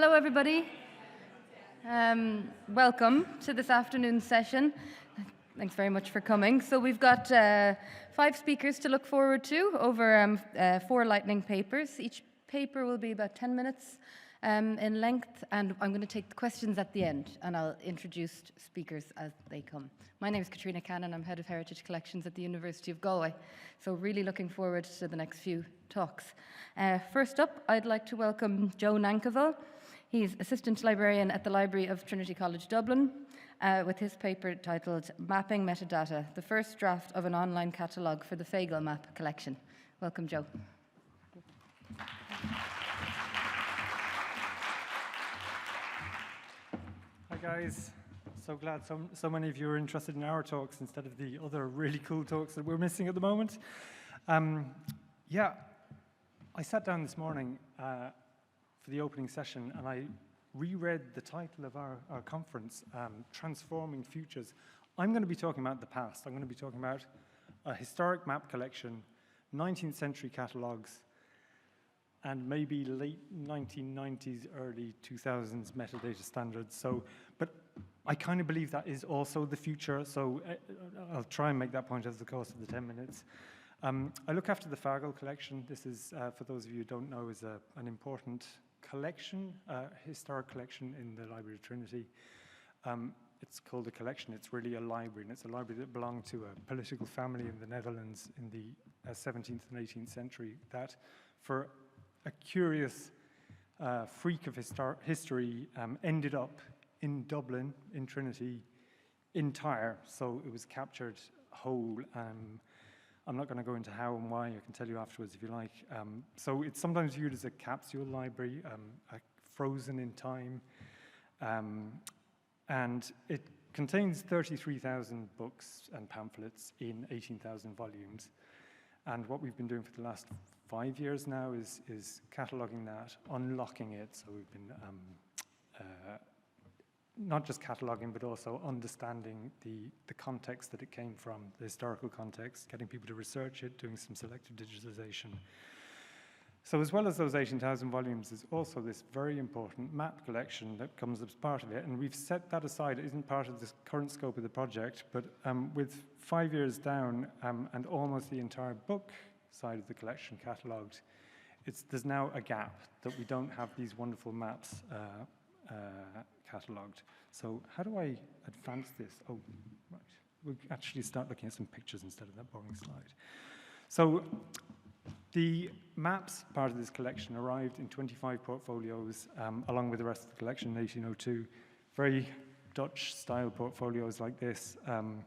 Hello, everybody. Welcome to this afternoon's session. Thanks very much for coming. So we've got 5 speakers to look forward to over 4 lightning papers. Each paper will be about 10 minutes in length, and I'm going to take the questions at the end, and I'll introduce speakers as they come. My name is Katrina Cannon. I'm Head of Heritage Collections at the University of Galway, so really looking forward to the next few talks. First up, I'd like to welcome Joe Nankerville. He's Assistant Librarian at the Library of Trinity College Dublin with his paper titled Mapping Metadata, the first draft of an online catalogue for the Fagel Map collection. Welcome, Joe. Hi guys, so glad so many of you are interested in our talks instead of the other really cool talks that we're missing at the moment. Yeah, I sat down this morning for the opening session and I reread the title of our conference, Transforming Futures. I'm going to be talking about the past. I'm going to be talking about a historic map collection, 19th century catalogues, and maybe late 1990s, early 2000s metadata standards. So, but I kind of believe that is also the future, so I'll try and make that point over the course of the 10 minutes. I look after the Fagel collection. This is, for those of you who don't know, is an important collection, historic collection in the Library of Trinity. It's called a collection. It's really a library, and it's a library that belonged to a political family in the Netherlands in the 17th and 18th century that, for a curious freak of history, ended up in Dublin, in Trinity, entire. So it was captured whole. I'm not going to go into how and why. I can tell you afterwards if you like. So it's sometimes viewed as a capsule library, frozen in time. And it contains 33,000 books and pamphlets in 18,000 volumes. And what we've been doing for the last 5 years now is cataloguing that, unlocking it. So we've been not just cataloguing, but also understanding the context that it came from, the historical context, getting people to research it, doing some selective digitization. So as well as those 18,000 volumes, there's also this very important map collection that comes as part of it. And we've set that aside. It isn't part of the current scope of the project, but with 5 years down and almost the entire book side of the collection catalogued, there's now a gap that we don't have these wonderful maps catalogued. So how do I advance this? Oh, right. We'll actually start looking at some pictures instead of that boring slide. So the maps part of this collection arrived in 25 portfolios, along with the rest of the collection in 1802. Very Dutch-style portfolios like this. And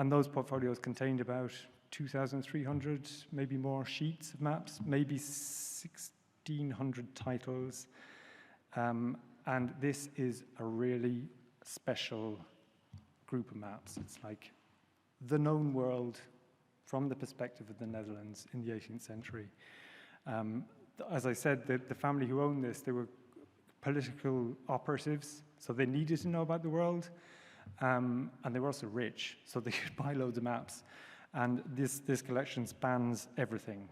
those portfolios contained about 2,300, maybe more sheets of maps, maybe 1,600 titles. And this is a really special group of maps. It's like the known world from the perspective of the Netherlands in the 18th century. As I said, the family who owned this, they were political operatives, so they needed to know about the world, and they were also rich, so they could buy loads of maps. And this collection spans everything.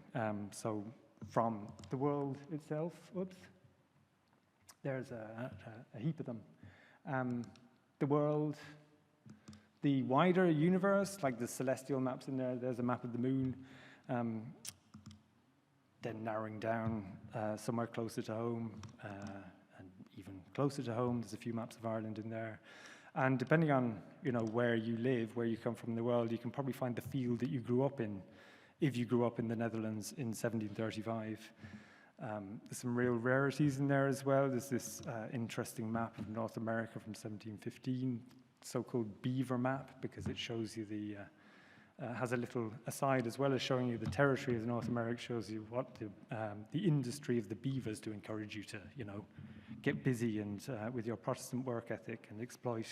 So from the world itself, there's a heap of them. The world, the wider universe, like the celestial maps in there, there's a map of the moon. Then narrowing down somewhere closer to home, and even closer to home, there's a few maps of Ireland in there. And depending on where you live, where you come from in the world, you can probably find the field that you grew up in, if you grew up in the Netherlands in 1735. There's some real rarities in there as well. There's this interesting map of North America from 1715, so-called beaver map, because it shows you has a little aside, as well as showing you the territory of North America, shows you what the industry of the beavers to encourage you to, get busy and with your Protestant work ethic and exploit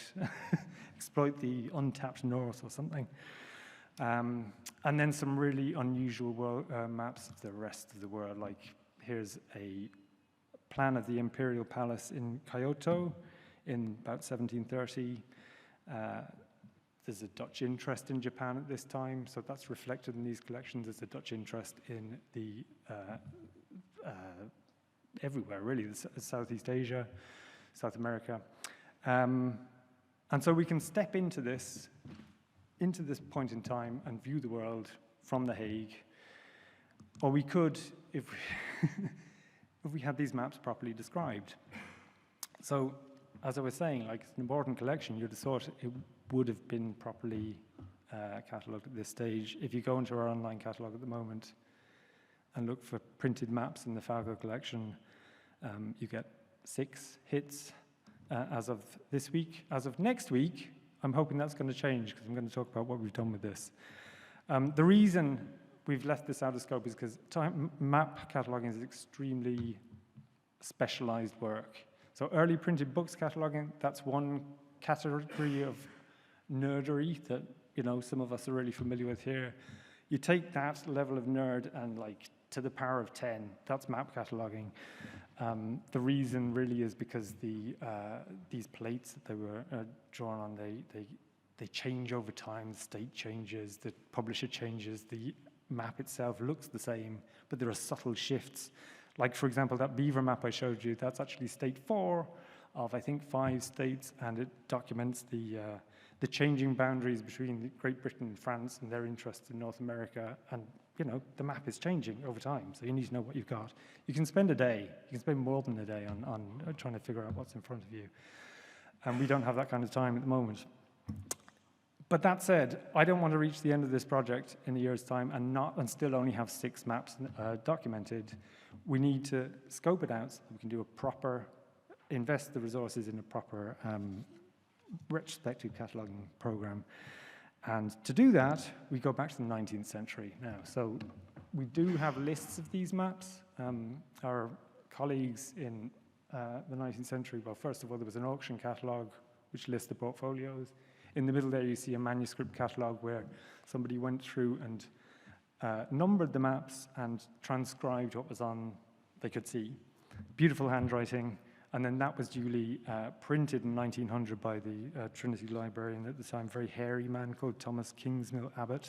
the untapped North or something. And then some really unusual maps of the rest of the world, like here's a plan of the Imperial Palace in Kyoto in about 1730. There's a Dutch interest in Japan at this time, so that's reflected in these collections. There's a Dutch interest in the everywhere, really, Southeast Asia, South America. And so we can step into this point in time and view the world from The Hague. Or we could, if we had these maps properly described. So, as I was saying, like, it's an important collection. You'd have thought it would have been properly catalogued at this stage. If you go into our online catalogue at the moment and look for printed maps in the Falco collection, you get 6 hits as of this week. As of next week, I'm hoping that's going to change because I'm going to talk about what we've done with this. The reason we've left this out of scope is because map cataloging is extremely specialized work. So early printed books cataloging, that's one category of nerdery that, you know, some of us are really familiar with here. You take that level of nerd and, like, to the power of 10, that's map cataloging. The reason really is because these plates that they were drawn on, they change over time, the state changes, the publisher changes, the map itself looks the same, but there are subtle shifts. Like, for example, that beaver map I showed you, that's actually state 4 of, I think, 5 states, and it documents the changing boundaries between Great Britain and France and their interests in North America. And, you know, the map is changing over time, so you need to know what you've got. You can spend a day, you can spend more than a day on trying to figure out what's in front of you. And we don't have that kind of time at the moment. But that said, I don't want to reach the end of this project in a year's time and still only have 6 maps documented. We need to scope it out so that we can do a proper, invest the resources in a proper retrospective cataloging program. And to do that, we go back to the 19th century now. So we do have lists of these maps. Our colleagues in the 19th century, well, first of all, there was an auction catalogue which lists the portfolios. In the middle there, you see a manuscript catalogue where somebody went through and numbered the maps and transcribed what was on, they could see. Beautiful handwriting. And then that was duly printed in 1900 by the Trinity librarian at the time, very hairy man called Thomas Kingsmill Abbott.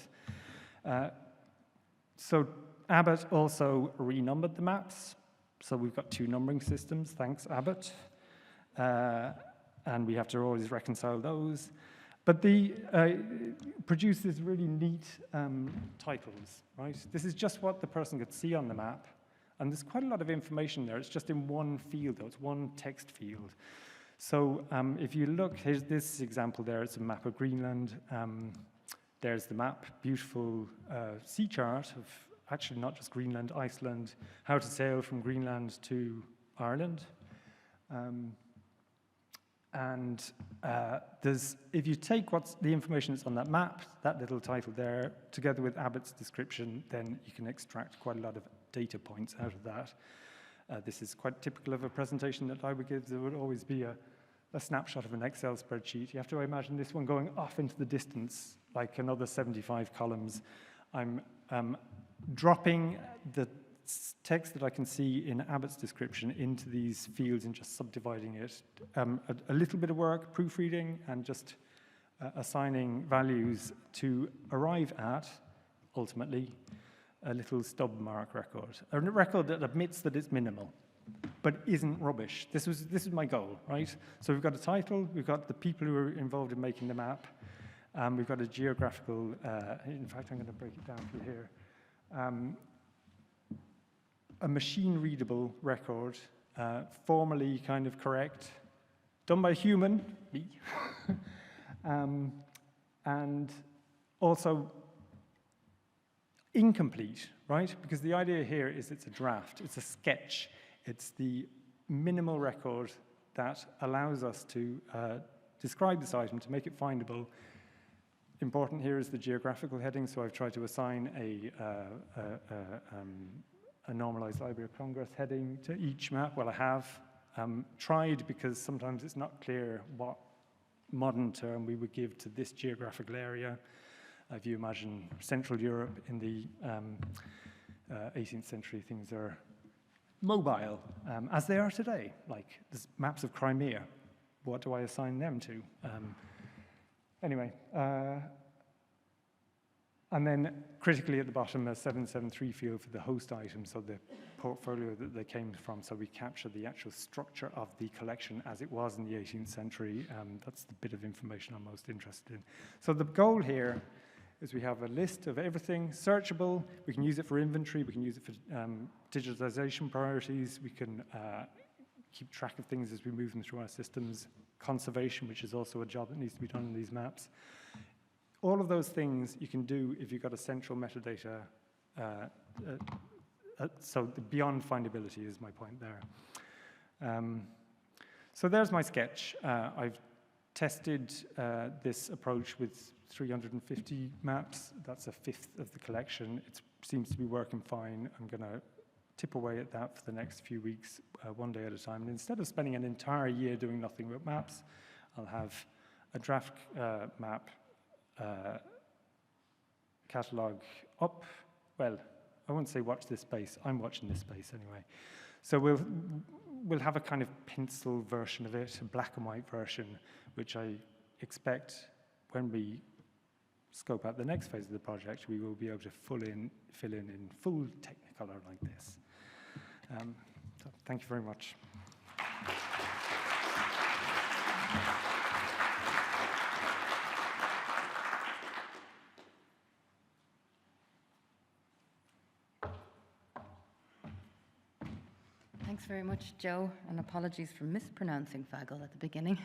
So Abbott also renumbered the maps. So we've got 2 numbering systems, thanks Abbott. And we have to always reconcile those. But they produce these really neat titles, right? This is just what the person could see on the map. And there's quite a lot of information there. It's just in one field, though. It's one text field. So if you look, here's this example there. It's a map of Greenland. There's the map, beautiful sea chart of actually not just Greenland, Iceland, how to sail from Greenland to Ireland. If you take what's the information that's on that map, that little title there, together with Abbott's description, then you can extract quite a lot of data points out of that. This is quite typical of a presentation that I would give. There would always be a snapshot of an Excel spreadsheet. You have to imagine this one going off into the distance, like another 75 columns. I'm dropping the text that I can see in Abbott's description into these fields and just subdividing it. A little bit of work, proofreading, and just assigning values to arrive at, ultimately, a little stub mark record. A record that admits that it's minimal, but isn't rubbish. This is my goal, right? So we've got a title, we've got the people who are involved in making the map, we've got a geographical, in fact, I'm going to break it down for you here. A machine-readable record, formally kind of correct, done by a human, me, and also incomplete, right? Because the idea here is it's a draft, it's a sketch, it's the minimal record that allows us to describe this item, to make it findable. Important here is the geographical heading, so I've tried to assign a normalized Library of Congress heading to each map. Well, I have tried, because sometimes it's not clear what modern term we would give to this geographical area. If you imagine Central Europe in the 18th century, things are mobile, as they are today. Like, there's maps of Crimea. What do I assign them to? Anyway, And then critically at the bottom, a 773 field for the host item, so the portfolio that they came from, so we capture the actual structure of the collection as it was in the 18th century. That's the bit of information I'm most interested in. So the goal here is we have a list of everything searchable. We can use it for inventory. We can use it for digitization priorities. We can keep track of things as we move them through our systems. Conservation, which is also a job that needs to be done in these maps. All of those things you can do if you've got a central metadata. So beyond findability is my point there. So there's my sketch. I've tested this approach with 350 maps. That's a fifth of the collection. It seems to be working fine. I'm going to tip away at that for the next few weeks, one day at a time. And instead of spending an entire year doing nothing with maps, I'll have a draft map catalog up. Well, I won't say watch this space. I'm watching this space anyway. So we'll have a kind of pencil version of it, a black and white version, which I expect when we scope out the next phase of the project, we will be able to fill in full Technicolor like this. So thank you very much. Thanks very much, Joe, and apologies for mispronouncing Fagel at the beginning.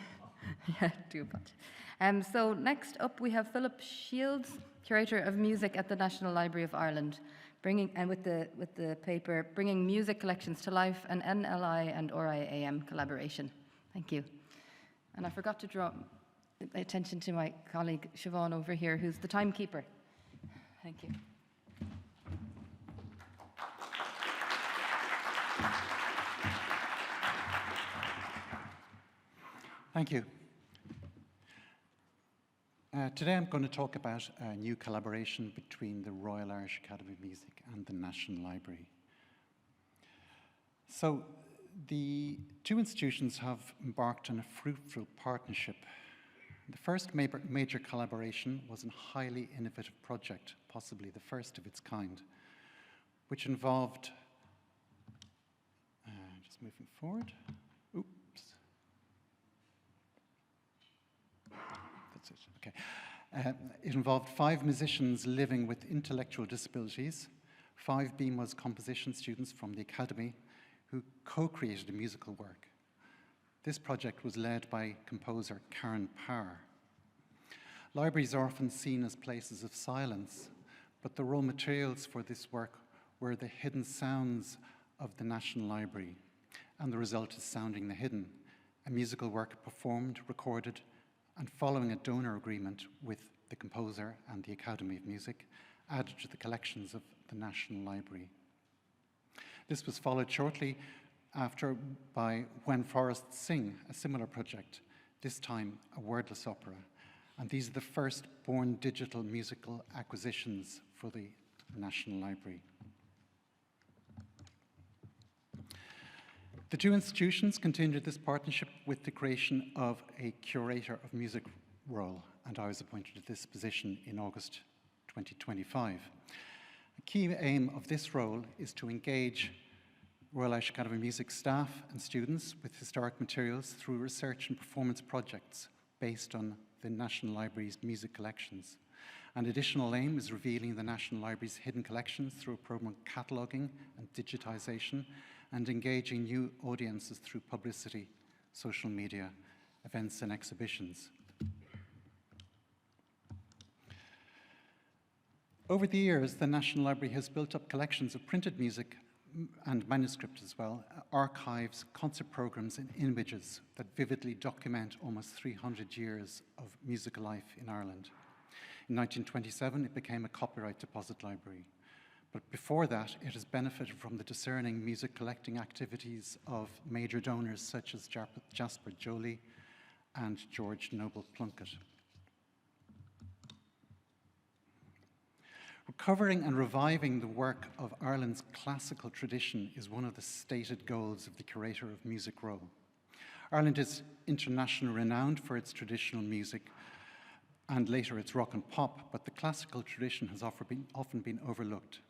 Yeah, do apologize. So next up we have Philip Shields, Curator of Music at the National Library of Ireland, with the paper Bringing Music Collections to Life, an NLI and RIAM collaboration. Thank you. And I forgot to draw attention to my colleague Siobhan over here, who's the timekeeper. Thank you. Thank you. Today I'm going to talk about a new collaboration between the Royal Irish Academy of Music and the National Library. So the two institutions have embarked on a fruitful partnership. The first major collaboration was a highly innovative project, possibly the first of its kind, which involved, just moving forward, Okay. It involved 5 musicians living with intellectual disabilities, 5 BMOS composition students from the Academy who co-created a musical work. This project was led by composer Karen Parr. Libraries are often seen as places of silence, but the raw materials for this work were the hidden sounds of the National Library, and the result is Sounding the Hidden, a musical work performed, recorded, and following a donor agreement with the composer and the Academy of Music, added to the collections of the National Library. This was followed shortly after by When Forests Sing, a similar project, this time a wordless opera. And these are the first born digital musical acquisitions for the National Library. The two institutions continued this partnership with the creation of a Curator of Music role, and I was appointed to this position in August 2025. A key aim of this role is to engage Royal Irish Academy of Music staff and students with historic materials through research and performance projects based on the National Library's music collections. An additional aim is revealing the National Library's hidden collections through a program of cataloguing and digitization, and engaging new audiences through publicity, social media, events and exhibitions. Over the years, the National Library has built up collections of printed music and manuscript as well, archives, concert programs and images that vividly document almost 300 years of musical life in Ireland. In 1927, it became a copyright deposit library. But before that, it has benefited from the discerning music collecting activities of major donors such as Jasper Joly and George Noble Plunkett. Recovering and reviving the work of Ireland's classical tradition is one of the stated goals of the Curator of Music role. Ireland is internationally renowned for its traditional music, and later it's rock and pop, but the classical tradition has often been overlooked.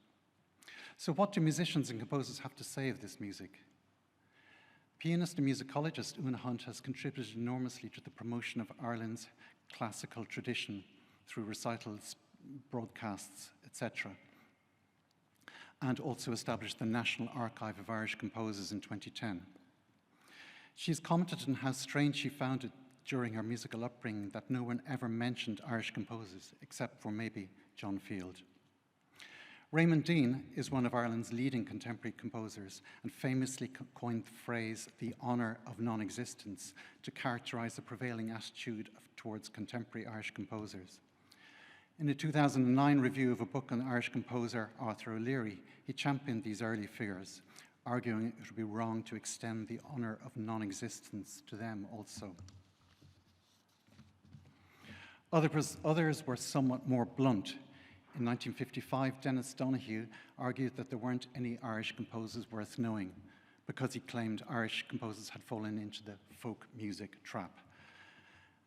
So what do musicians and composers have to say of this music? Pianist and musicologist Una Hunt has contributed enormously to the promotion of Ireland's classical tradition through recitals, broadcasts, etc., and also established the National Archive of Irish Composers in 2010. She's commented on how strange she found it during her musical upbringing that no one ever mentioned Irish composers, except for maybe John Field. Raymond Dean is one of Ireland's leading contemporary composers and famously coined the phrase, the honour of non-existence, to characterise the prevailing attitude towards contemporary Irish composers. In a 2009 review of a book on Irish composer Arthur O'Leary, he championed these early figures, arguing it would be wrong to extend the honour of non-existence to them also. Others were somewhat more blunt. In 1955, Dennis Donahue argued that there weren't any Irish composers worth knowing because he claimed Irish composers had fallen into the folk music trap.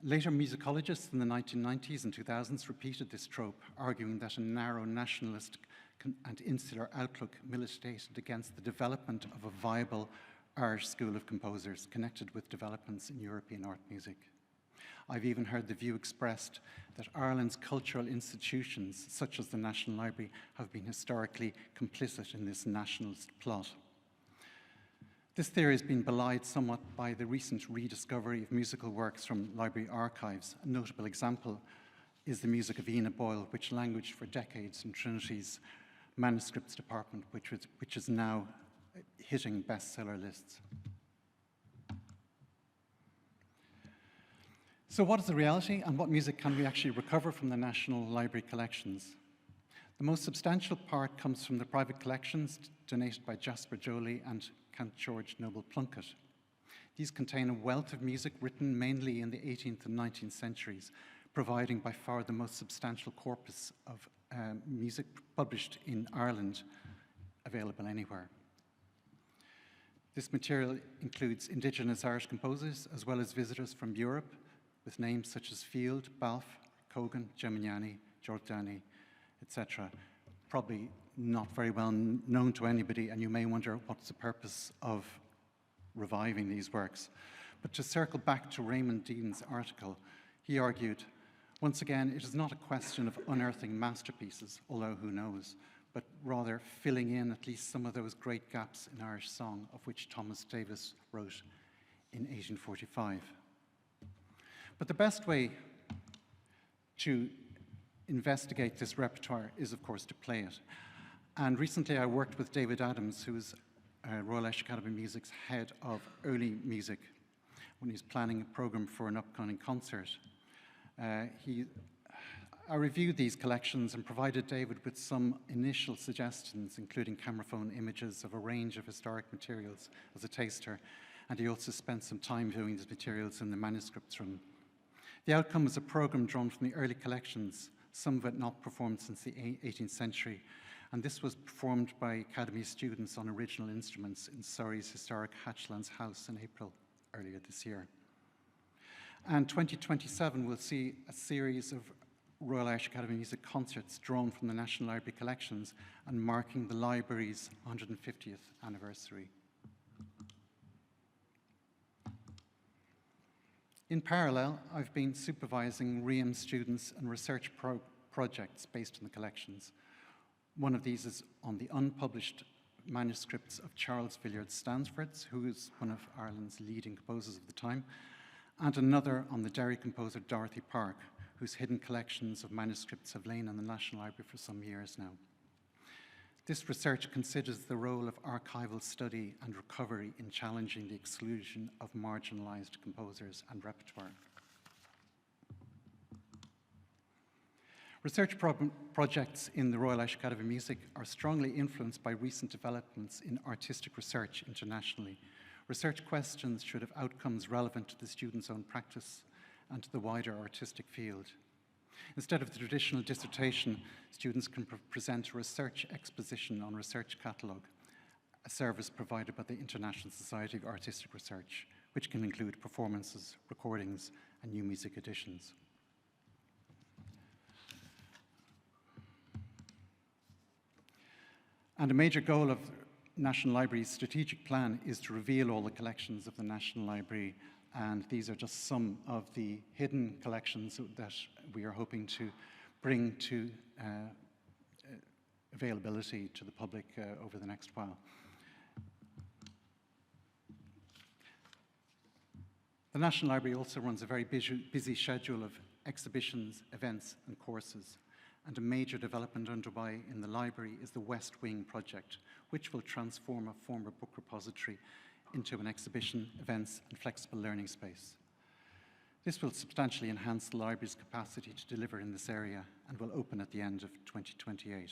Later musicologists in the 1990s and 2000s repeated this trope, arguing that a narrow nationalist and insular outlook militated against the development of a viable Irish school of composers connected with developments in European art music. I've even heard the view expressed that Ireland's cultural institutions, such as the National Library, have been historically complicit in this nationalist plot. This theory has been belied somewhat by the recent rediscovery of musical works from library archives. A notable example is the music of Ina Boyle, which languished for decades in Trinity's manuscripts department, which is now hitting bestseller lists. So what is the reality, and what music can we actually recover from the National Library collections? The most substantial part comes from the private collections donated by Jasper Joly and Count George Noble Plunkett. These contain a wealth of music written mainly in the 18th and 19th centuries, providing by far the most substantial corpus of music published in Ireland available anywhere. This material includes Indigenous Irish composers as well as visitors from Europe, with names such as Field, Balfe, Cogan, Gemignani, Giordani, etc. Probably not very well known to anybody, and you may wonder what's the purpose of reviving these works. But to circle back to Raymond Dean's article, he argued, once again, it is not a question of unearthing masterpieces, although who knows, but rather filling in at least some of those great gaps in Irish song, of which Thomas Davis wrote in 1845. But the best way to investigate this repertoire is, of course, to play it. And recently I worked with David Adams, who is Royal Irish Academy of Music's head of early music, when he's planning a program for an upcoming concert. I reviewed these collections and provided David with some initial suggestions, including cameraphone images of a range of historic materials as a taster, and he also spent some time viewing these materials in the manuscripts room. The outcome was a program drawn from the early collections, some of it not performed since the 18th century, and this was performed by Academy students on original instruments in Surrey's historic Hatchlands House in April earlier this year. And 2027 will see a series of Royal Irish Academy of Music concerts drawn from the National Library collections and marking the library's 150th anniversary. In parallel, I've been supervising RIAM students and research projects based on the collections. One of these is on the unpublished manuscripts of Charles Villiers Stansford, who is one of Ireland's leading composers of the time, and another on the Derry composer Dorothy Park, whose hidden collections of manuscripts have lain in the National Library for some years now. This research considers the role of archival study and recovery in challenging the exclusion of marginalized composers and repertoire. Research projects in the Royal Irish Academy of Music are strongly influenced by recent developments in artistic research internationally. Research questions should have outcomes relevant to the student's own practice and to the wider artistic field. Instead of the traditional dissertation, students can present a research exposition on Research Catalogue, a service provided by the International Society of Artistic Research, which can include performances, recordings, and new music editions. And a major goal of National Library's strategic plan is to reveal all the collections of the National Library, and these are just some of the hidden collections that we are hoping to bring to availability to the public over the next while. The National Library also runs a very busy schedule of exhibitions, events, and courses. And a major development underway in the library is the West Wing project, which will transform a former book repository into an exhibition, events, and flexible learning space. This will substantially enhance the library's capacity to deliver in this area and will open at the end of 2028.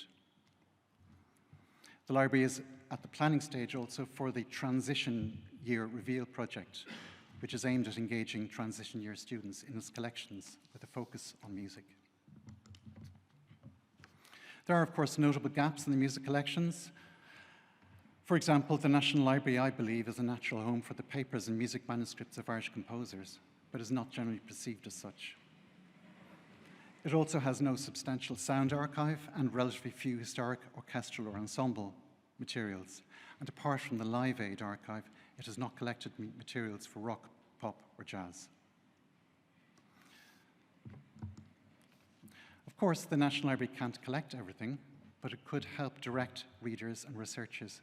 The library is at the planning stage also for the Transition Year Reveal project, which is aimed at engaging transition year students in its collections with a focus on music. There are, of course, notable gaps in the music collections. For example, the National Library, I believe, is a natural home for the papers and music manuscripts of Irish composers, but is not generally perceived as such. It also has no substantial sound archive and relatively few historic, orchestral, or ensemble materials. And apart from the Live Aid archive, it has not collected materials for rock, pop, or jazz. Of course, the National Library can't collect everything, but it could help direct readers and researchers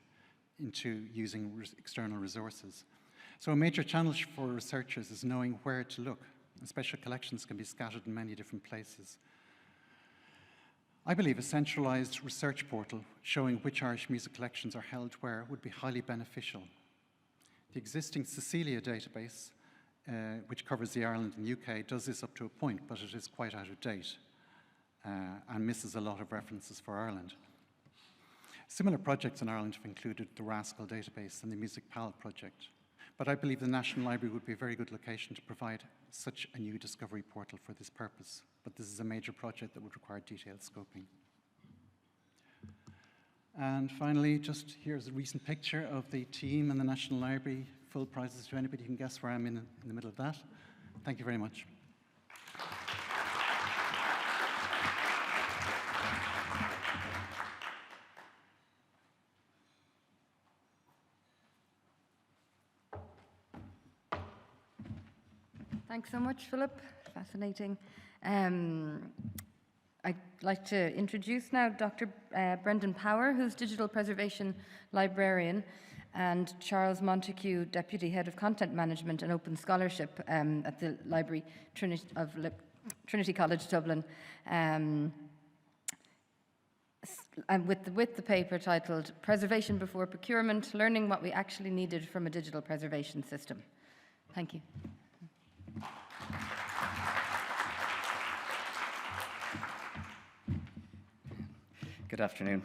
into using external resources. So a major challenge for researchers is knowing where to look. And special collections can be scattered in many different places. I believe a centralized research portal showing which Irish music collections are held where would be highly beneficial. The existing Cecilia database, which covers the Ireland and UK, does this up to a point, but it is quite out of date. And misses a lot of references for Ireland. Similar projects in Ireland have included the Rascal database and the Music Pal project. But I believe the National Library would be a very good location to provide such a new discovery portal for this purpose. But this is a major project that would require detailed scoping. And finally, just here's a recent picture of the team in the National Library. Full prizes to anybody who can guess where I'm in the middle of that. Thank you very much. Thanks so much, Philip. Fascinating. I'd like to introduce now Dr. Brendan Power, who's Digital Preservation Librarian, and Charles Montague, Deputy Head of Content Management and Open Scholarship at the Library Trinity College Dublin, and with the paper titled Preservation Before Procurement, Learning What We Actually Needed from a Digital Preservation System. Thank you. Good afternoon.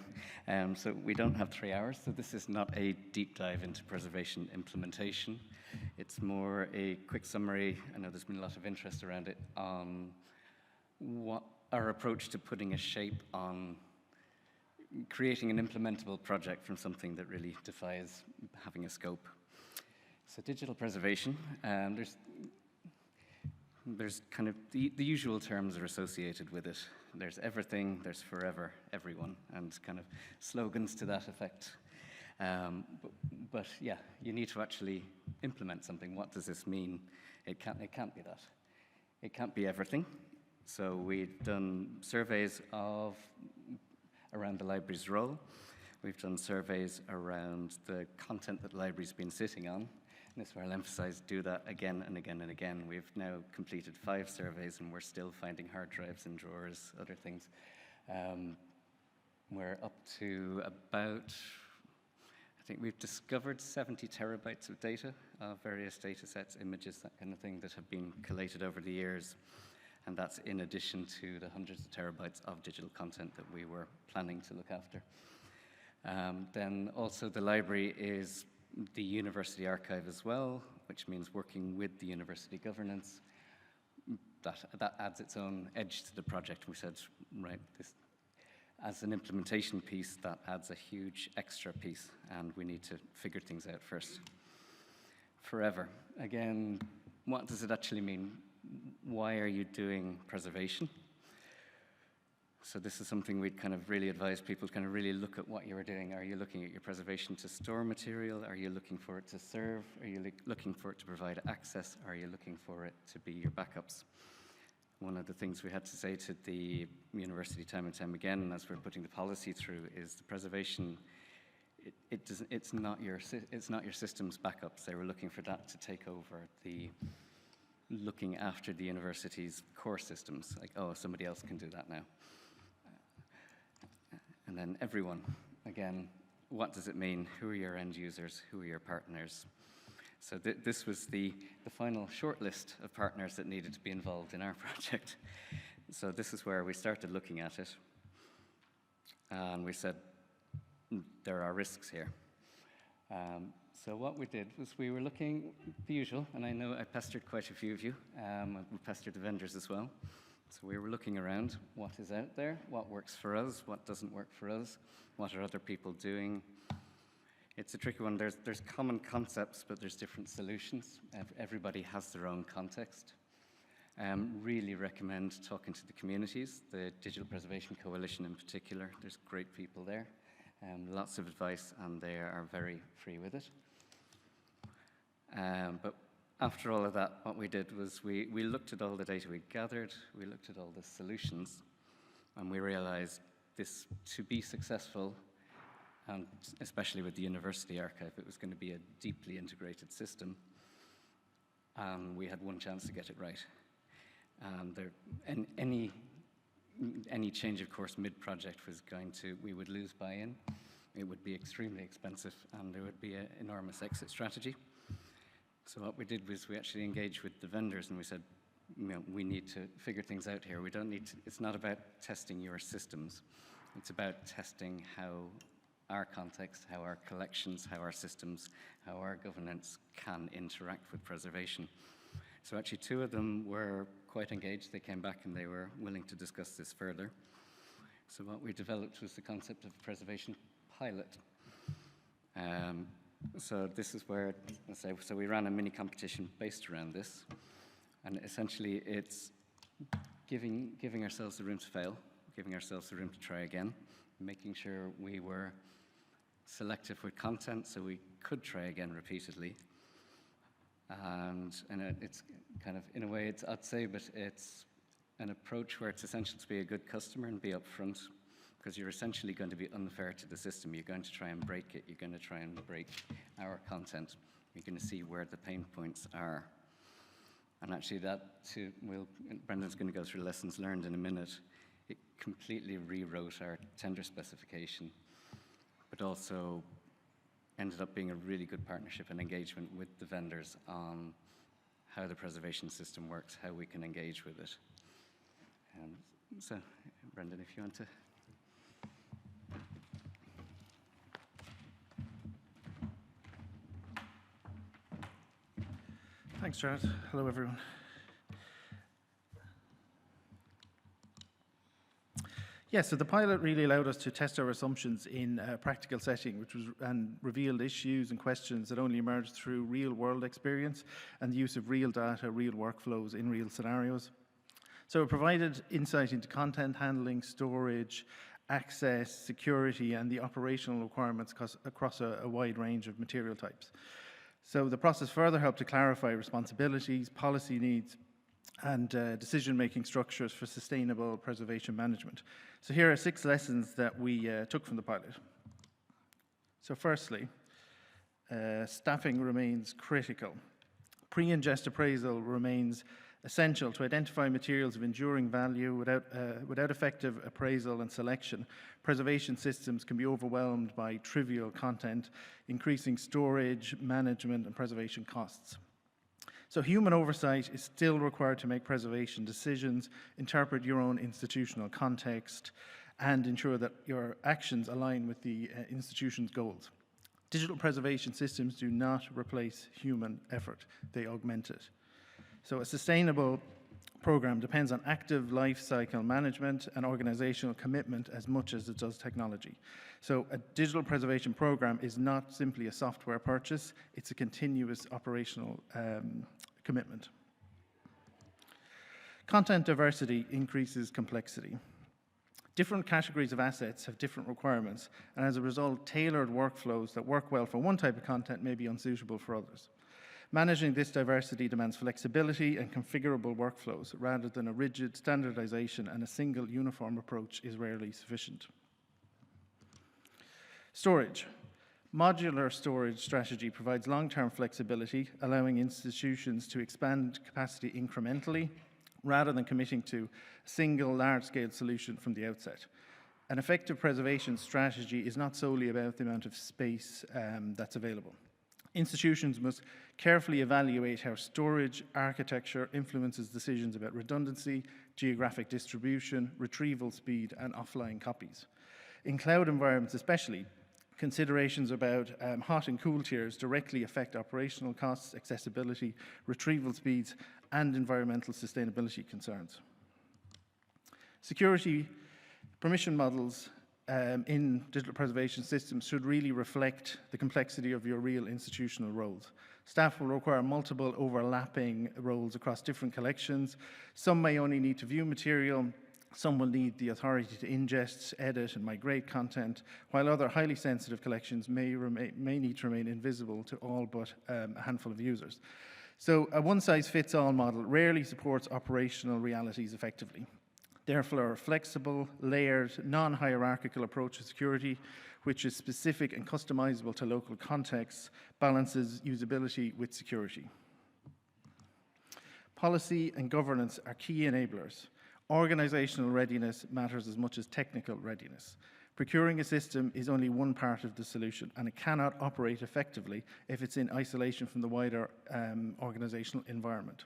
So we don't have 3 hours, so this is not a deep dive into preservation implementation. It's more a quick summary. I know there's been a lot of interest around it on what our approach to putting a shape on creating an implementable project from something that really defies having a scope. So digital preservation, there's kind of the usual terms are associated with it. There's everything, there's forever, everyone, and kind of slogans to that effect. But yeah, you need to actually implement something. What does this mean? It can't be that. It can't be everything. So we've done surveys around the library's role. We've done surveys around the content that the library's been sitting on. And this is where I'll emphasize, do that again and again and again. We've now completed 5 surveys and we're still finding hard drives in drawers, other things. We're up to about, I think we've discovered 70 terabytes of data, various data sets, images, that kind of thing that have been collated over the years. And that's in addition to the hundreds of terabytes of digital content that we were planning to look after. Then also the library is the university archive as well, which means working with the university governance. That adds its own edge to the project. We said, right, this, as an implementation piece, that adds a huge extra piece, and we need to figure things out first. Forever. Again, what does it actually mean? Why are you doing preservation? So this is something we'd kind of really advise people to kind of really look at what you are doing. Are you looking at your preservation to store material? Are you looking for it to serve? Are you looking for it to provide access? Are you looking for it to be your backups? One of the things we had to say to the university time and time again, as we're putting the policy through, is the preservation, it's not your system's backups. They were looking for that to take over the looking after the university's core systems. Like, oh, somebody else can do that now. And then everyone, again, what does it mean? Who are your end users? Who are your partners? So this was the final short list of partners that needed to be involved in our project. So this is where we started looking at it. And we said, there are risks here. So what we did was we were looking the usual, and I know I pestered quite a few of you. We pestered the vendors as well. So we were looking around, what is out there, what works for us, what doesn't work for us, what are other people doing. It's a tricky one. There's common concepts, but there's different solutions. Everybody has their own context. Really recommend talking to the communities, the Digital Preservation Coalition in particular. There's great people there, lots of advice, and they are very free with it. But after all of that, what we did was we looked at all the data we gathered, we looked at all the solutions, and we realized this, to be successful, and especially with the university archive, it was going to be a deeply integrated system, and we had one chance to get it right. And any change of course mid-project was we would lose buy-in, it would be extremely expensive, and there would be an enormous exit strategy. So what we did was we actually engaged with the vendors and we said, we need to figure things out here. We don't need to, it's not about testing your systems. It's about testing how our context, how our collections, how our systems, how our governance can interact with preservation. So actually 2 of them were quite engaged. They came back and they were willing to discuss this further. So what we developed was the concept of preservation pilot. So this is where, so we ran a mini competition based around this, and essentially it's giving ourselves the room to fail, giving ourselves the room to try again, making sure we were selective with content so we could try again repeatedly. And it's kind of, in a way, I'd say, but it's an approach where it's essential to be a good customer and be upfront, because you're essentially going to be unfair to the system. You're going to try and break it. You're going to try and break our content. You're going to see where the pain points are. And actually that too, Brendan's going to go through lessons learned in a minute. It completely rewrote our tender specification, but also ended up being a really good partnership and engagement with the vendors on how the preservation system works, how we can engage with it. So, Brendan, if you want to. Thanks, Jared. Hello, everyone. Yeah, so the pilot really allowed us to test our assumptions in a practical setting, and revealed issues and questions that only emerged through real-world experience and the use of real data, real workflows in real scenarios. So it provided insight into content handling, storage, access, security, and the operational requirements across a wide range of material types. So the process further helped to clarify responsibilities, policy needs, and decision-making structures for sustainable preservation management. So here are 6 lessons that we took from the pilot. So firstly, staffing remains critical. Pre-ingest appraisal remains essential to identify materials of enduring value. Without effective appraisal and selection, preservation systems can be overwhelmed by trivial content, increasing storage, management, and preservation costs. So human oversight is still required to make preservation decisions, interpret your own institutional context, and ensure that your actions align with the institution's goals. Digital preservation systems do not replace human effort, they augment it. So a sustainable program depends on active life cycle management and organizational commitment as much as it does technology. So a digital preservation program is not simply a software purchase, it's a continuous operational commitment. Content diversity increases complexity. Different categories of assets have different requirements, and as a result, tailored workflows that work well for one type of content may be unsuitable for others. Managing this diversity demands flexibility and configurable workflows rather than a rigid standardization, and a single uniform approach is rarely sufficient. Storage. Modular storage strategy provides long-term flexibility, allowing institutions to expand capacity incrementally rather than committing to a single large-scale solution from the outset. An effective preservation strategy is not solely about the amount of space that's available. Institutions must carefully evaluate how storage architecture influences decisions about redundancy, geographic distribution, retrieval speed, and offline copies. In cloud environments especially, considerations about hot and cool tiers directly affect operational costs, accessibility, retrieval speeds, and environmental sustainability concerns. Security permission models in digital preservation systems should really reflect the complexity of your real institutional roles. Staff will require multiple overlapping roles across different collections. Some may only need to view material. Some will need the authority to ingest, edit, and migrate content, while other highly sensitive collections may need to remain invisible to all but a handful of users. So a one-size-fits-all model rarely supports operational realities effectively. Therefore, a flexible, layered, non-hierarchical approach to security, which is specific and customizable to local contexts, balances usability with security. Policy and governance are key enablers. Organizational readiness matters as much as technical readiness. Procuring a system is only one part of the solution, and it cannot operate effectively if it's in isolation from the wider organizational environment.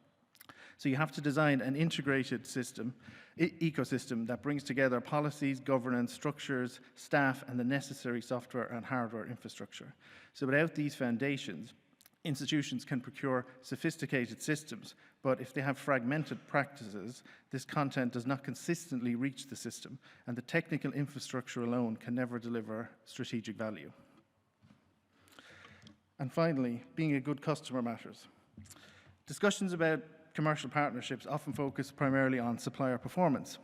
So you have to design an integrated system, ecosystem that brings together policies, governance, structures, staff, and the necessary software and hardware infrastructure. So without these foundations, institutions can procure sophisticated systems, but if they have fragmented practices, this content does not consistently reach the system, and the technical infrastructure alone can never deliver strategic value. And finally, being a good customer matters. Discussions about commercial partnerships often focus primarily on supplier performance.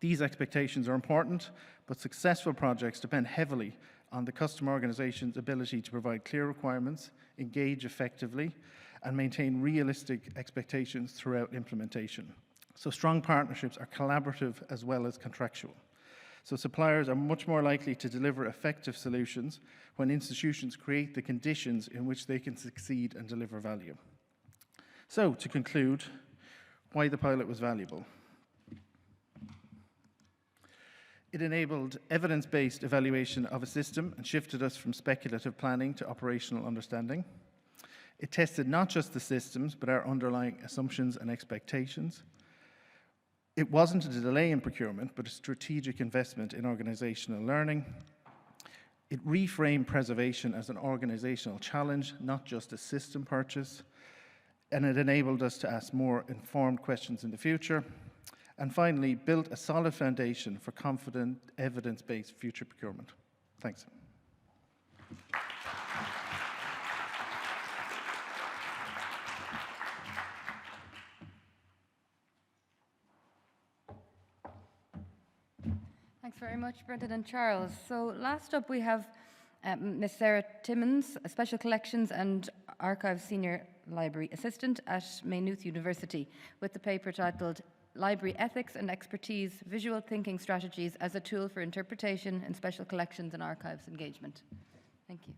These expectations are important, but successful projects depend heavily on the customer organization's ability to provide clear requirements, engage effectively, and maintain realistic expectations throughout implementation. So strong partnerships are collaborative as well as contractual. So suppliers are much more likely to deliver effective solutions when institutions create the conditions in which they can succeed and deliver value. So, to conclude, why the pilot was valuable. It enabled evidence-based evaluation of a system and shifted us from speculative planning to operational understanding. It tested not just the systems, but our underlying assumptions and expectations. It wasn't a delay in procurement, but a strategic investment in organizational learning. It reframed preservation as an organizational challenge, not just a system purchase. And it enabled us to ask more informed questions in the future. And finally, built a solid foundation for confident, evidence-based future procurement. Thanks. Thanks very much, Brendan and Charles. So last up we have Ms. Sarah Timmons, a Special Collections and Archives Senior Library Assistant at Maynooth University, with the paper titled Library Ethics and Expertise, Visual Thinking Strategies as a Tool for Interpretation in Special Collections and Archives Engagement. Thank you.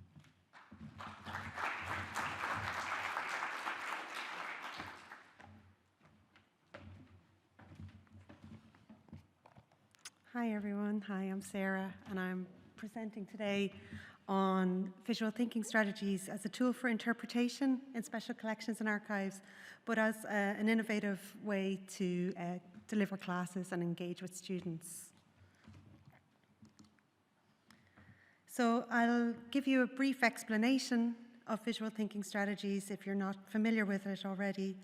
Hi everyone, hi, I'm Sarah and I'm presenting today on visual thinking strategies as a tool for interpretation in special collections and archives, but as an innovative way to deliver classes and engage with students. So I'll give you a brief explanation of visual thinking strategies if you're not familiar with it already,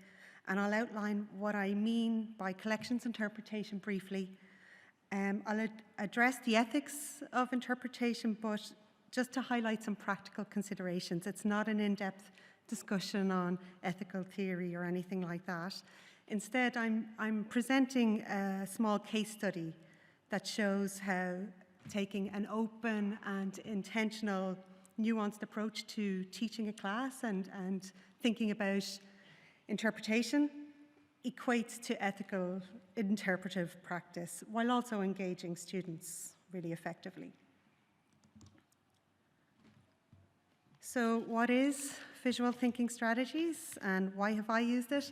and I'll outline what I mean by collections interpretation briefly. I'll address the ethics of interpretation, but just to highlight some practical considerations. It's not an in-depth discussion on ethical theory or anything like that. Instead, I'm presenting a small case study that shows how taking an open and intentional, nuanced approach to teaching a class and thinking about interpretation equates to ethical interpretive practice while also engaging students really effectively. So what is visual thinking strategies and why have I used it?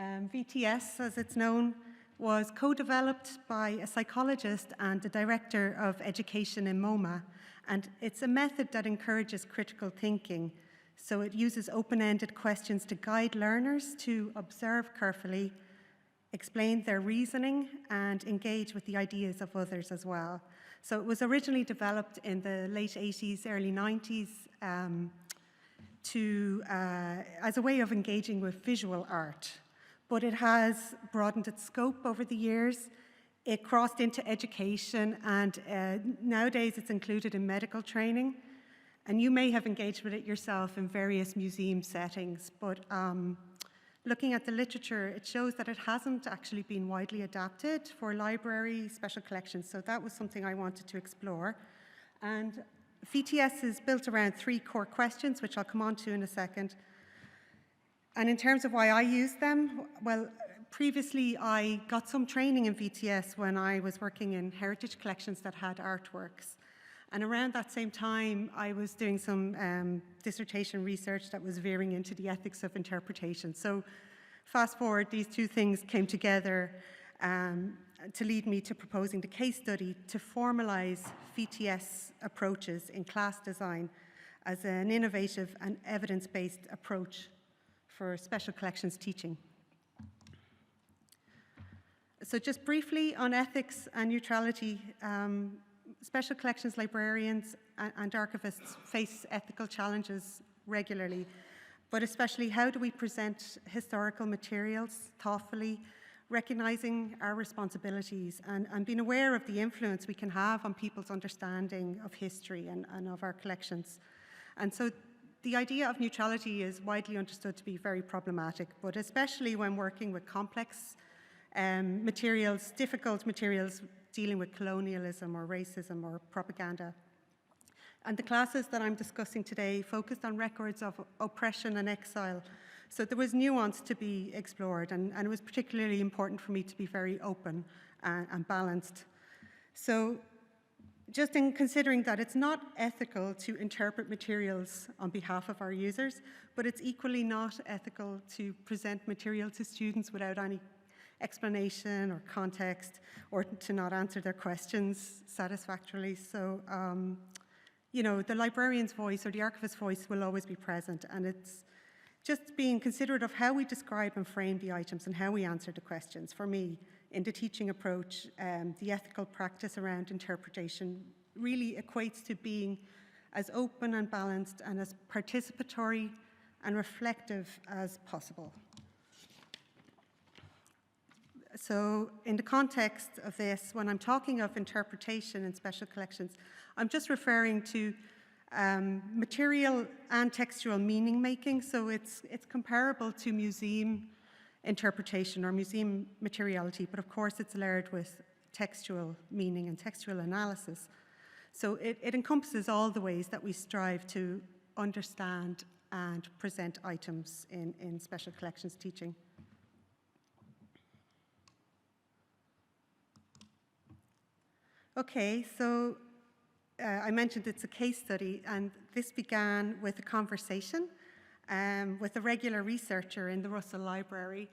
VTS, as it's known, was co-developed by a psychologist and the director of education in MoMA, and it's a method that encourages critical thinking. So it uses open-ended questions to guide learners to observe carefully, explain their reasoning, and engage with the ideas of others as well. So it was originally developed in the late 80s, early 90s as a way of engaging with visual art. But it has broadened its scope over the years. It crossed into education, and nowadays it's included in medical training. And you may have engaged with it yourself in various museum settings, but looking at the literature, it shows that it hasn't actually been widely adapted for library special collections, so that was something I wanted to explore. And VTS is built around 3 core questions, which I'll come on to in a second. And in terms of why I use them, well, previously I got some training in VTS when I was working in heritage collections that had artworks. And around that same time, I was doing some dissertation research that was veering into the ethics of interpretation. So fast forward, these 2 things came together to lead me to proposing the case study to formalize VTS approaches in class design as an innovative and evidence-based approach for special collections teaching. So just briefly on ethics and neutrality, special collections librarians and archivists face ethical challenges regularly, but especially how do we present historical materials thoughtfully, recognizing our responsibilities and being aware of the influence we can have on people's understanding of history and of our collections. And so the idea of neutrality is widely understood to be very problematic, but especially when working with complex materials, difficult materials dealing with colonialism or racism or propaganda. And the classes that I'm discussing today focused on records of oppression and exile. So there was nuance to be explored, and it was particularly important for me to be very open and balanced. So just in considering that it's not ethical to interpret materials on behalf of our users, but it's equally not ethical to present material to students without any explanation or context, or to not answer their questions satisfactorily. So, you know, the librarian's voice or the archivist's voice will always be present, and it's just being considerate of how we describe and frame the items and how we answer the questions. For me, in the teaching approach, the ethical practice around interpretation really equates to being as open and balanced and as participatory and reflective as possible. So in the context of this, when I'm talking of interpretation in special collections, I'm just referring to material and textual meaning making. So it's comparable to museum interpretation or museum materiality, but of course it's layered with textual meaning and textual analysis. So it encompasses all the ways that we strive to understand and present items in special collections teaching. Okay, so I mentioned it's a case study, and this began with a conversation with a regular researcher in the Russell Library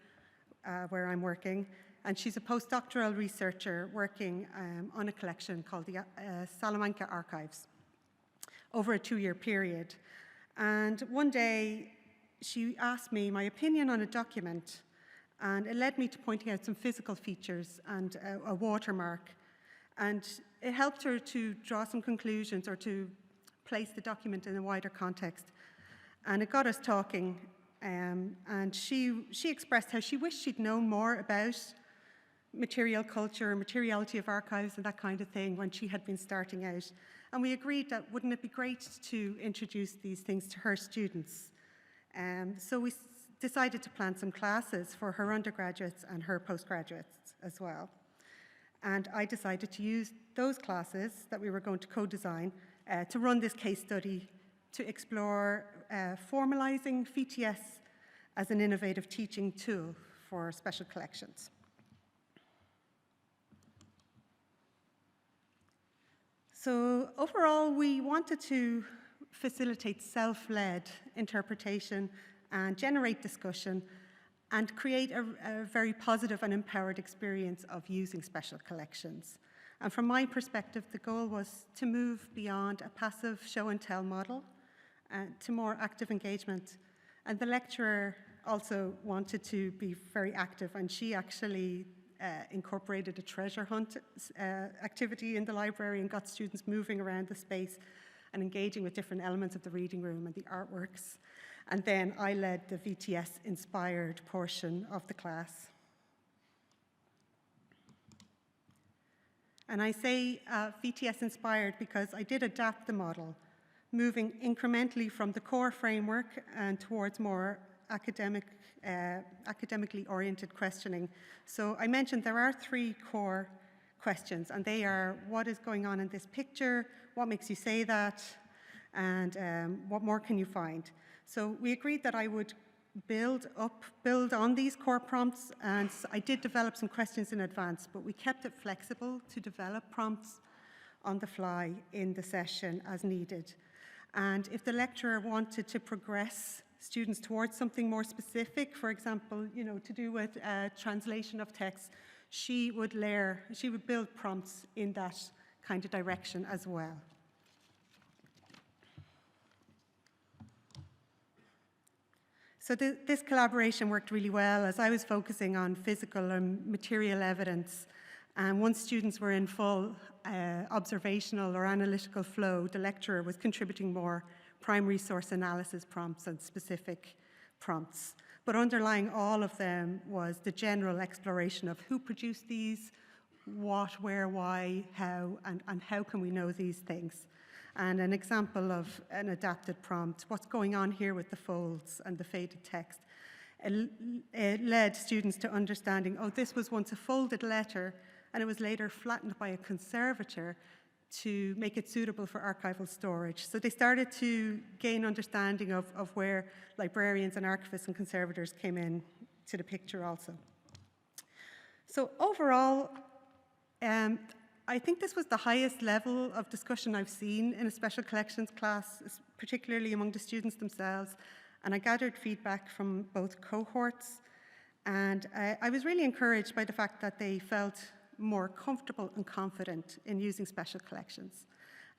where I'm working, and she's a postdoctoral researcher working on a collection called the Salamanca Archives over a 2-year period. And one day she asked me my opinion on a document, and it led me to pointing out some physical features and a watermark. And it helped her to draw some conclusions or to place the document in a wider context. And it got us talking, and she expressed how she wished she'd known more about material culture, materiality of archives and that kind of thing when she had been starting out. And we agreed that wouldn't it be great to introduce these things to her students. So we decided to plan some classes for her undergraduates and her postgraduates as well. And I decided to use those classes that we were going to co-design to run this case study to explore formalizing VTS as an innovative teaching tool for special collections. So overall, we wanted to facilitate self-led interpretation and generate discussion and create a very positive and empowered experience of using special collections. And from my perspective, the goal was to move beyond a passive show and tell model to more active engagement. And the lecturer also wanted to be very active, and she actually incorporated a treasure hunt activity in the library and got students moving around the space and engaging with different elements of the reading room and the artworks. And then I led the VTS-inspired portion of the class. And I say VTS-inspired because I did adapt the model, moving incrementally from the core framework and towards more academically oriented questioning. So I mentioned there are 3 core questions, and they are: what is going on in this picture? What makes you say that? And what more can you find? So we agreed that I would build on these core prompts, and I did develop some questions in advance, but we kept it flexible to develop prompts on the fly in the session as needed. And if the lecturer wanted to progress students towards something more specific, for example, to do with translation of text, she would build prompts in that kind of direction as well. So this collaboration worked really well, as I was focusing on physical and material evidence. And once students were in full observational or analytical flow, the lecturer was contributing more primary source analysis prompts and specific prompts. But underlying all of them was the general exploration of who produced these, what, where, why, how, and how can we know these things. And an example of an adapted prompt: what's going on here with the folds and the faded text? It led students to understanding, this was once a folded letter, and it was later flattened by a conservator to make it suitable for archival storage. So they started to gain understanding of where librarians and archivists and conservators came in to the picture also. So overall, I think this was the highest level of discussion I've seen in a special collections class, particularly among the students themselves. And I gathered feedback from both cohorts. And I was really encouraged by the fact that they felt more comfortable and confident in using special collections.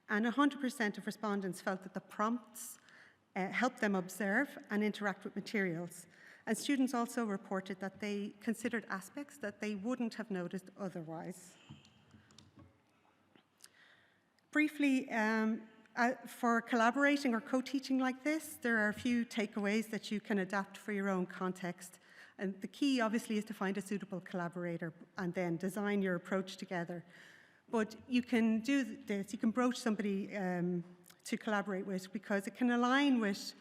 And 100% of respondents felt that the prompts helped them observe and interact with materials. And students also reported that they considered aspects that they wouldn't have noticed otherwise. Briefly, for collaborating or co-teaching like this, there are a few takeaways that you can adapt for your own context. And the key, obviously, is to find a suitable collaborator and then design your approach together. But you can do this, you can broach somebody to collaborate with, because it can align with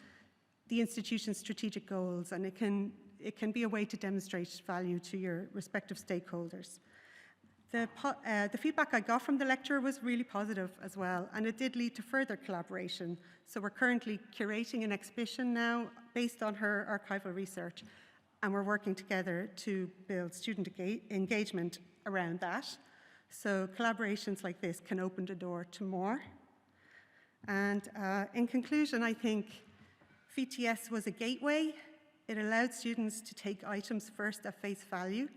the institution's strategic goals, and it can be a way to demonstrate value to your respective stakeholders. The feedback I got from the lecturer was really positive as well, and it did lead to further collaboration. So we're currently curating an exhibition now based on her archival research, and we're working together to build student engagement around that. So collaborations like this can open the door to more. And in conclusion, I think VTS was a gateway. It allowed students to take items first at face value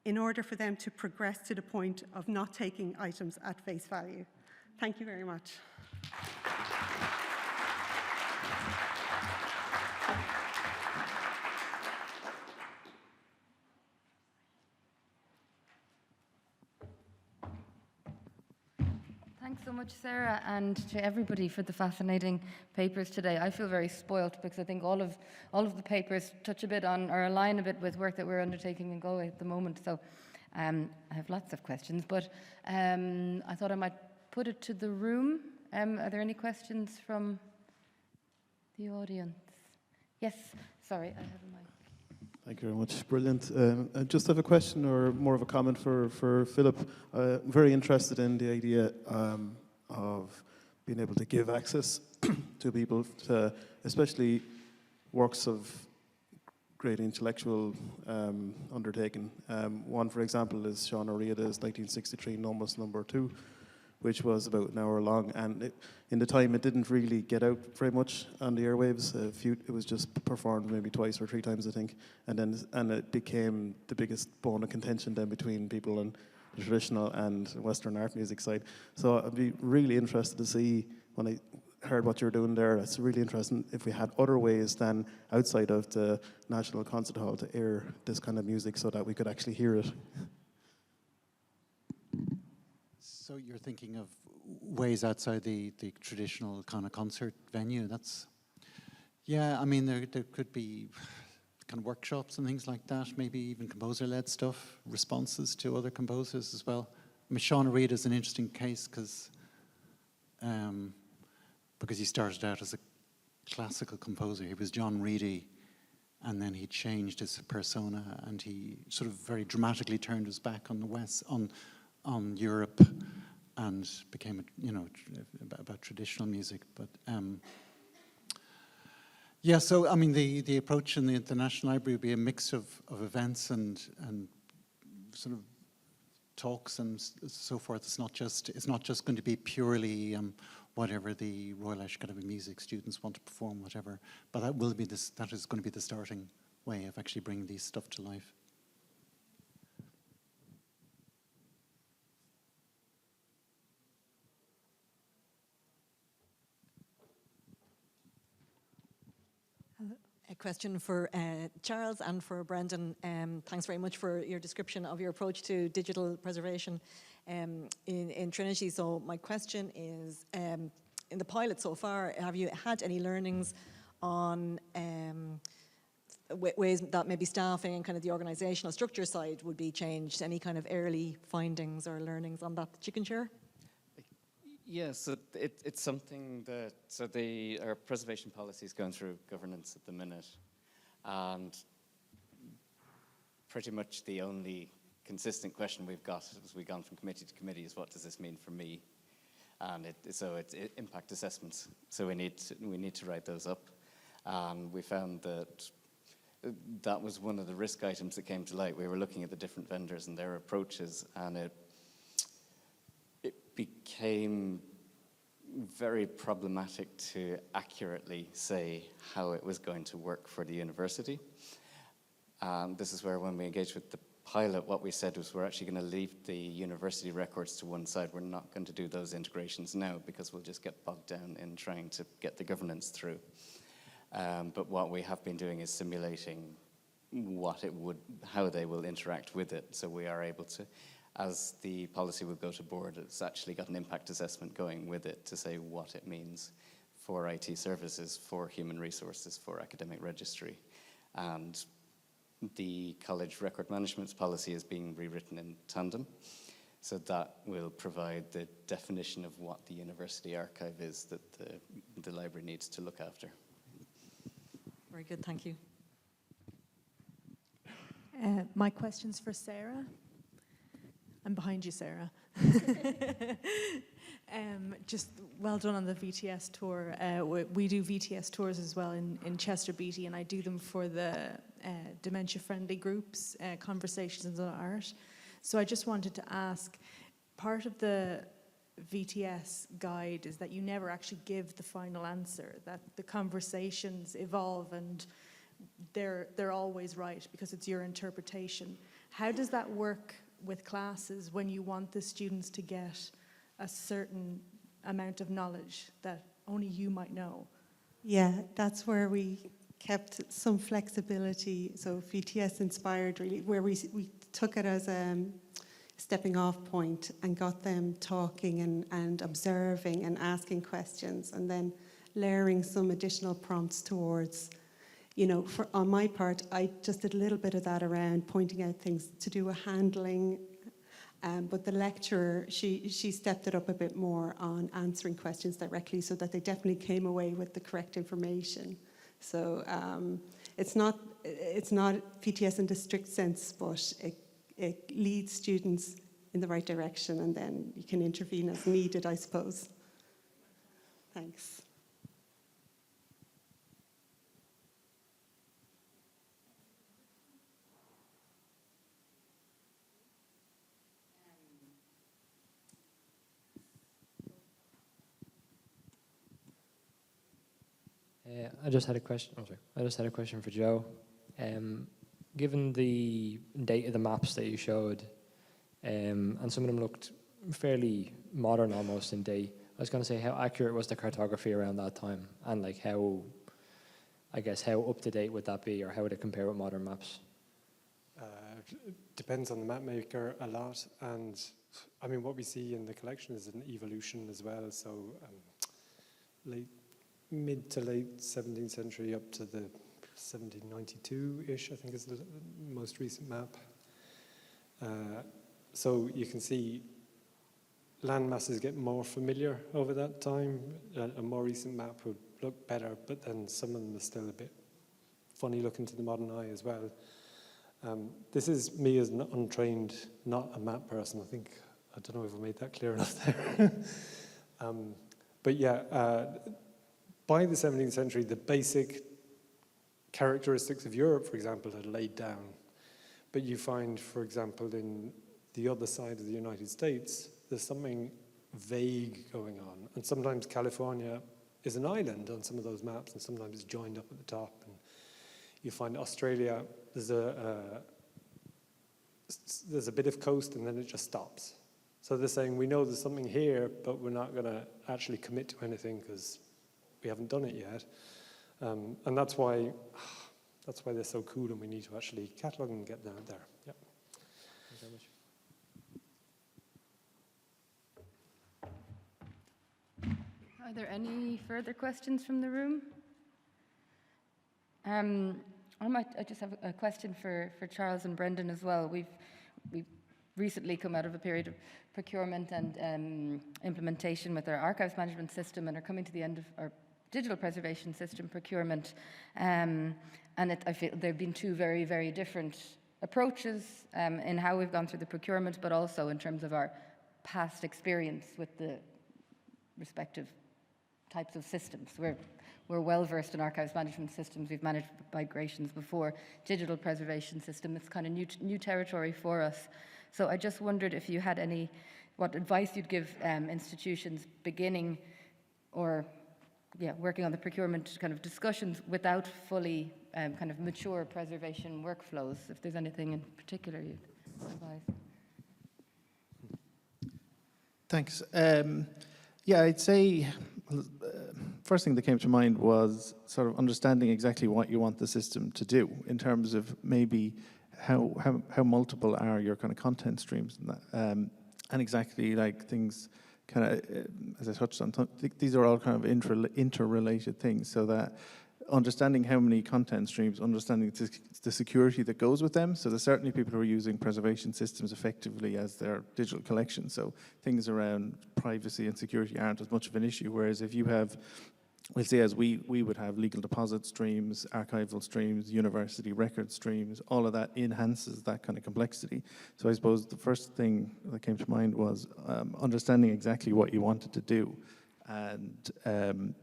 in order for them to progress to the point of not taking items at face value. Thank you very much. Thanks so much, Sarah, and to everybody for the fascinating papers today. I feel very spoilt because I think all of the papers touch a bit on or align a bit with work that we're undertaking in Galway at the moment. So I have lots of questions, but I thought I might put it to the room. Are there any questions from the audience? Yes, sorry, I have a mic. Thank you very much. Brilliant. I just have a question or more of a comment for Philip. Very interested in the idea of being able to give access to people, to especially works of great intellectual undertaking. One, for example, is Sean O'Riordan's 1963 Nomus Number 2, which was about an hour long, and in the time it didn't really get out very much on the airwaves. It was just performed maybe twice or three times, I think, and it became the biggest bone of contention then between people on the traditional and Western art music side. So I'd be really interested to see, when I heard what you're doing there, it's really interesting if we had other ways than outside of the National Concert Hall to air this kind of music so that we could actually hear it. So you're thinking of ways outside the traditional kind of concert venue? Yeah, I mean, there could be kind of workshops and things like that, maybe even composer-led stuff, responses to other composers as well. I mean, Sean Reid is an interesting case because he started out as a classical composer. He was John Reedy, and then he changed his persona, and he sort of very dramatically turned his back on the West, on Europe, and became, about traditional music. But yeah, so I mean, the approach in the National Library would be a mix of events and sort of talks and so forth. It's not just going to be purely whatever the Royal Irish Academy of Music students want to perform, whatever. But that is going to be the starting way of actually bringing these stuff to life. A question for Charles and for Brendan. Thanks very much for your description of your approach to digital preservation in Trinity. So my question is, in the pilot so far, have you had any learnings on ways that maybe staffing and kind of the organisational structure side would be changed? Any kind of early findings or learnings on that you can share? Yes, so it's something that, our preservation policy is going through governance at the minute, and pretty much the only consistent question we've got as we've gone from committee to committee is, what does this mean for me? And it's impact assessments, so we need to write those up. And we found that was one of the risk items that came to light. We were looking at the different vendors and their approaches, and it became very problematic to accurately say how it was going to work for the university. And this is where, when we engaged with the pilot, what we said was, we're actually going to leave the university records to one side. We're not going to do those integrations now, because we'll just get bogged down in trying to get the governance through. But what we have been doing is simulating how they will interact with it, so we are able to, as the policy will go to board, it's actually got an impact assessment going with it to say what it means for IT services, for human resources, for academic registry. And the college record management policy is being rewritten in tandem, so that will provide the definition of what the university archive is that the library needs to look after. Very good, thank you. My question's for Sarah. I'm behind you, Sarah. Just well done on the VTS tour. We do VTS tours as well in Chester Beatty, and I do them for the dementia-friendly groups, Conversations on Art. So I just wanted to ask, part of the VTS guide is that you never actually give the final answer, that the conversations evolve and they're always right because it's your interpretation. How does that work with classes when you want the students to get a certain amount of knowledge that only you might know? Yeah, that's where we kept some flexibility. So VTS inspired, really, where we took it as a stepping off point and got them talking and observing and asking questions, and then layering some additional prompts towards, on my part, I just did a little bit of that around pointing out things to do with handling. But the lecturer, she stepped it up a bit more on answering questions directly so that they definitely came away with the correct information. So it's not VTS in the strict sense, but it leads students in the right direction, and then you can intervene as needed, I suppose. Thanks. I just had a question. Oh, sorry. I just had a question for Joe. Given the date of the maps that you showed, and some of them looked fairly modern almost in date, I was going to say, how accurate was the cartography around that time, and like how, I guess, how up to date would that be, or how would it compare with modern maps? It depends on the map maker a lot, and I mean what we see in the collection is an evolution as well. So mid to late 17th century up to the 1792-ish, I think is the most recent map. So you can see land masses get more familiar over that time. A more recent map would look better, but then some of them are still a bit funny looking to the modern eye as well. This is me as an untrained, not a map person. I don't know if I made that clear enough there. But yeah, by the 17th century, the basic characteristics of Europe, for example, had laid down. But you find, for example, in the other side of the United States, there's something vague going on. And sometimes California is an island on some of those maps, and sometimes it's joined up at the top. And you find Australia, there's a bit of coast, and then it just stops. So they're saying, we know there's something here, but we're not going to actually commit to anything because we haven't done it yet. And that's why they're so cool, and we need to actually catalogue and get them out there. Yeah. Thank you very much. Are there any further questions from the room? I just have a question for Charles and Brendan as well. We've recently come out of a period of procurement and implementation with our archives management system, and are coming to the end of our digital preservation system procurement. I feel there have been two very, very different approaches in how we've gone through the procurement, but also in terms of our past experience with the respective types of systems. We're well versed in archives management systems. We've managed migrations before. Digital preservation system, it's kind of new territory for us. So I just wondered if you had what advice you'd give institutions beginning or working on the procurement kind of discussions without fully kind of mature preservation workflows, if there's anything in particular you'd advise. Thanks. I'd say first thing that came to mind was sort of understanding exactly what you want the system to do in terms of maybe how multiple are your kind of content streams and that, and exactly like things kind of, as I touched on, these are all kind of interrelated things, so that understanding how many content streams, understanding the security that goes with them. So there's certainly people who are using preservation systems effectively as their digital collection. So things around privacy and security aren't as much of an issue. Whereas if you have, we'll say as we would have legal deposit streams, archival streams, university record streams, all of that enhances that kind of complexity. So I suppose the first thing that came to mind was understanding exactly what you wanted to do, and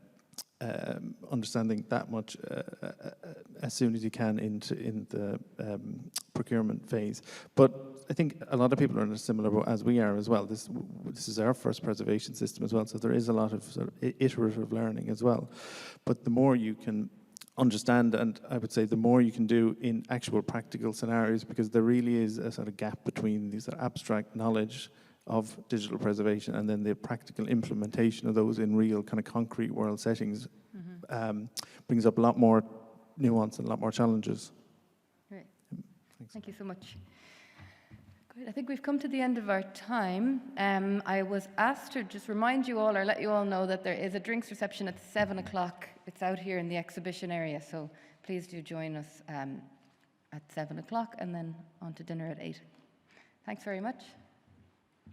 understanding that much as soon as you can in the procurement phase. But I think a lot of people are in a similar boat as we are as well. This is our first preservation system as well, so there is a lot of sort of iterative learning as well. But the more you can understand, and I would say the more you can do in actual practical scenarios, because there really is a sort of gap between these sort of abstract knowledge of digital preservation and then the practical implementation of those in real kind of concrete world settings, brings up a lot more nuance and a lot more challenges. Great. Thank you so much. Great. I think we've come to the end of our time. I was asked to just remind you all or let you all know that there is a drinks reception at 7 o'clock. It's out here in the exhibition area, so please do join us at 7 o'clock and then on to dinner at 8. Thanks very much.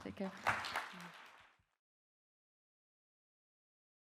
Take care.